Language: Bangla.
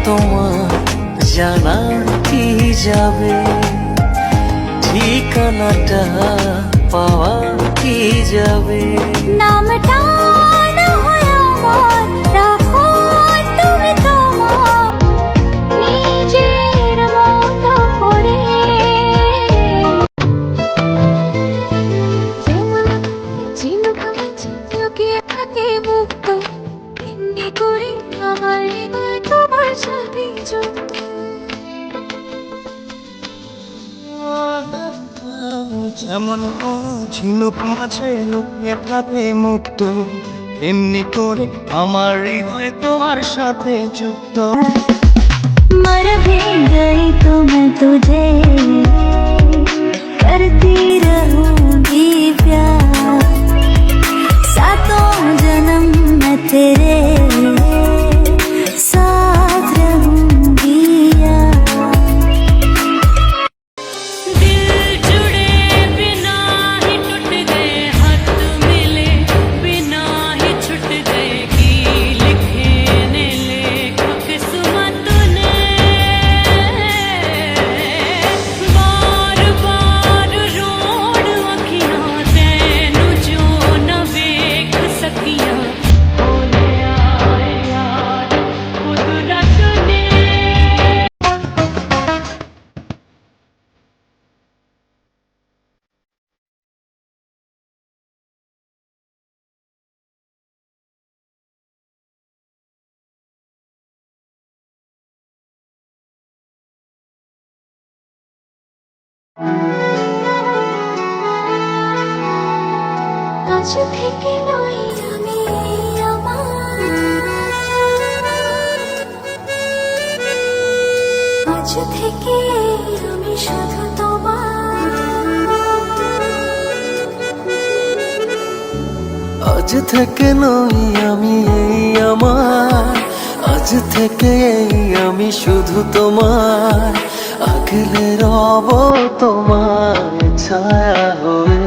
তোমার জানা কি যাবে, ঠিকানাটা পাওয়া কি যাবে। নামটা না হয় আমার, রাখো তুমি তোমার নিজের মতো করে। লুকিয়ে থাকে মুক্ত, এমনি করে আমার হৃদয় তোমার সাথে যুক্ত। যেমন ঝিনুক মাঝে লুকিয়ে থাকে মুক্ত, এমনি করে আমার হৃদয় তোমার সাথে যুক্ত। मर भी गई तो मैं तुझे करती रहूंगी प्यार, सातों जन्म मैं तेरे साथ रहूंगी यार। दिल जुड़े बिना ही टूट गए, हाथ मिले बिना ही छूट गए, की लिखने लेखक किस्मत ने बार बार रोड अखियां तैनू जो न वेख सकियां, बोले आए यार कुदरत ने। আজ থেকে নই আমি আমার, আজ থেকে আমি শুধু তোমার। আজ থেকে নই আমি এই আমার, আজ থেকে এই আমি শুধু তোমার, আগলে রব তোমার ছায়া হয়ে।